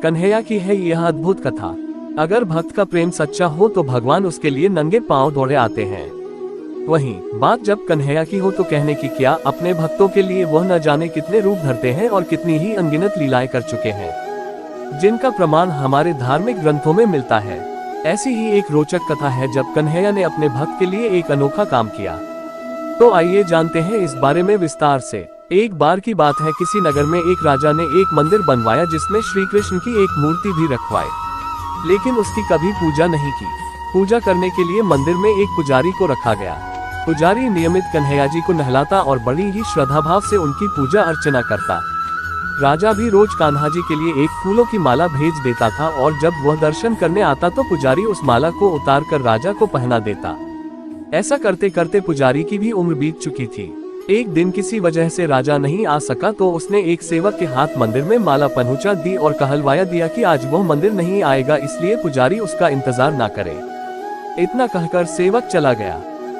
कन्हैया की है यह अद्भुत कथा। अगर भक्त का प्रेम सच्चा हो तो भगवान उसके लिए नंगे पांव दौड़े आते हैं। वहीं बात जब कन्हैया की हो तो कहने की क्या, अपने भक्तों के लिए वह न जाने कितने रूप धरते हैं और कितनी ही अनगिनत लीलाएं कर चुके हैं, जिनका प्रमाण हमारे धार्मिक ग्रंथों में मिलता है। ऐसी ही एक रोचक कथा है जब कन्हैया ने अपने भक्त के लिए एक अनोखा काम किया। तो आइए जानते हैं इस बारे में विस्तार से। एक बार की बात है, किसी नगर में एक राजा ने एक मंदिर बनवाया जिसमें श्री कृष्ण की एक मूर्ति भी रखवाई, लेकिन उसकी कभी पूजा नहीं की। पूजा करने के लिए मंदिर में एक पुजारी को रखा गया। पुजारी नियमित कन्हैया जी को नहलाता और बड़ी ही श्रद्धा भाव से उनकी पूजा अर्चना करता। राजा भी रोज कान्हा जी के लिए एक फूलों की माला भेज देता था और जब वह दर्शन करने आता तो पुजारी उस माला को उतार कर राजा को पहना देता। ऐसा करते करते पुजारी की भी उम्र बीत चुकी थी। एक दिन किसी वजह से राजा नहीं आ सका तो उसने एक सेवक के हाथ मंदिर में माला पहुंचा दी और कहलवाया दिया कि आज वह मंदिर नहीं आएगा, इसलिए पुजारी उसका इंतजार ना करे। इतना कहकर सेवक चला गया।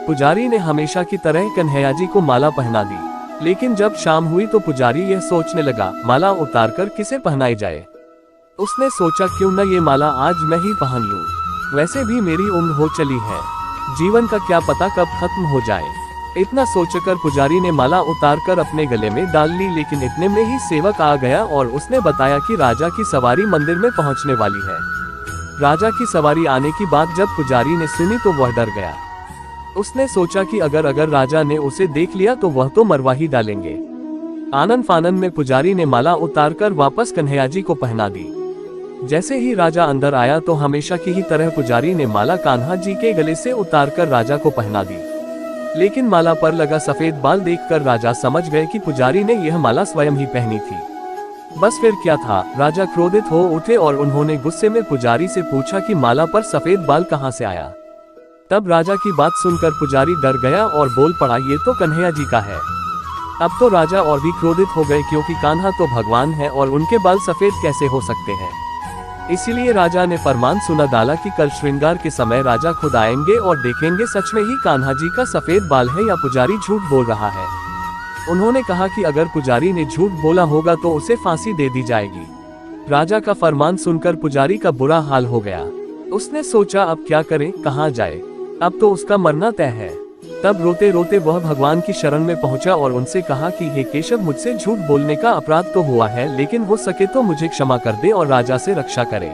पुजारी ने हमेशा की तरह कन्हैया जी को माला पहना दी, लेकिन जब शाम हुई तो पुजारी यह सोचने लगा, माला उतारकर किसे पहनाई जाए। उसने सोचा क्यों न ये माला आज मैं ही पहन लूं, वैसे भी मेरी उम्र हो चली है, जीवन का क्या पता कब खत्म हो जाए। इतना सोचकर पुजारी ने माला उतारकर अपने गले में डाल ली, लेकिन इतने में ही सेवक आ गया और उसने बताया कि राजा की सवारी मंदिर में पहुंचने वाली है। राजा की सवारी आने की बात जब पुजारी ने सुनी तो वह डर गया। उसने सोचा कि अगर राजा ने उसे देख लिया तो वह तो मरवा ही डालेंगे। आनन फानन में पुजारी ने माला उतारकर वापस कन्हैया जी को पहना दी। जैसे ही राजा अंदर आया तो हमेशा की ही तरह पुजारी ने माला कान्हा जी के गले से उतारकर राजा को पहना दी, लेकिन माला पर लगा सफेद बाल देखकर राजा समझ गए कि पुजारी ने यह माला स्वयं ही पहनी थी। बस फिर क्या था, राजा क्रोधित हो उठे और उन्होंने गुस्से में पुजारी से पूछा कि माला पर सफेद बाल कहां से आया। तब राजा की बात सुनकर पुजारी डर गया और बोल पड़ा, ये तो कन्हैया जी का है। अब तो राजा और भी क्रोधित हो गए, क्योंकि कान्हा तो भगवान है और उनके बाल सफेद कैसे हो सकते हैं। इसीलिए राजा ने फरमान सुना डाला कि कल श्रृंगार के समय राजा खुद आएंगे और देखेंगे सच में ही कान्हा जी का सफेद बाल है या पुजारी झूठ बोल रहा है। उन्होंने कहा कि अगर पुजारी ने झूठ बोला होगा तो उसे फांसी दे दी जाएगी। राजा का फरमान सुनकर पुजारी का बुरा हाल हो गया। उसने सोचा अब क्या करें, कहाँ जाए, अब तो उसका मरना तय है। तब रोते रोते वह भगवान की शरण में पहुंचा और उनसे कहा कि हे केशव, मुझसे झूठ बोलने का अपराध तो हुआ है, लेकिन हो सके तो मुझे क्षमा कर दे और राजा से रक्षा करे।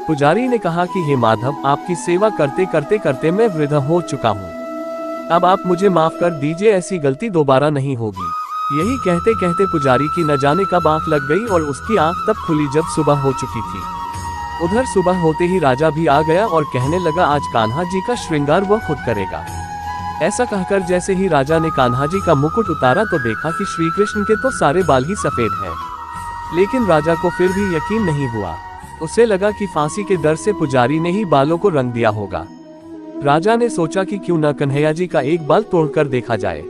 पुजारी ने कहा कि हे माधव, आपकी सेवा करते करते करते मैं वृद्ध हो चुका हूँ, अब आप मुझे माफ कर दीजिए, ऐसी गलती दोबारा नहीं होगी। यही कहते कहते पुजारी की न जाने कब आंख लग गई और उसकी आंख तब खुली जब सुबह हो चुकी थी। उधर सुबह होते ही राजा भी आ गया और कहने लगा, आज कान्हा जी का श्रृंगार वह खुद करेगा। ऐसा कहकर जैसे ही राजा ने कान्हा जी का मुकुट उतारा तो देखा कि श्री कृष्ण के तो सारे बाल ही सफेद हैं। लेकिन राजा को फिर भी यकीन नहीं हुआ। उसे लगा कि फांसी के डर से पुजारी ने ही बालों को रंग दिया होगा। राजा ने सोचा कि क्यों न कन्हैया जी का एक बाल तोड़कर देखा जाए।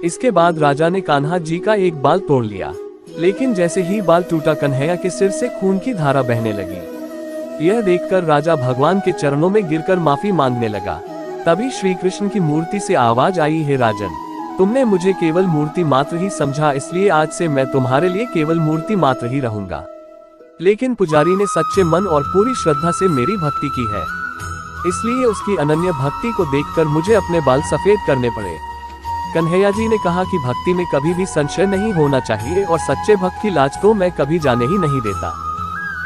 इसके बाद राजा ने कान्हा जी का एक बाल तोड़ लिया, लेकिन जैसे ही बाल टूटा कन्हैया के सिर से खून की धारा बहने लगी। यह देखकर राजा भगवान के चरणों में गिरकर माफी मांगने लगा। तभी श्री कृष्ण की मूर्ति से आवाज आई, हे राजन, तुमने मुझे केवल मूर्ति मात्र ही समझा, इसलिए आज से मैं तुम्हारे लिए केवल मूर्ति मात्र ही रहूंगा। लेकिन पुजारी ने सच्चे मन और पूरी श्रद्धा से मेरी भक्ति की है, इसलिए उसकी अनन्य भक्ति को देखकर मुझे अपने बाल सफेद करने पड़े। कन्हैया जी ने कहा कि भक्ति में कभी भी संशय नहीं होना चाहिए और सच्चे भक्त की लाज तो मैं कभी जाने ही नहीं देता।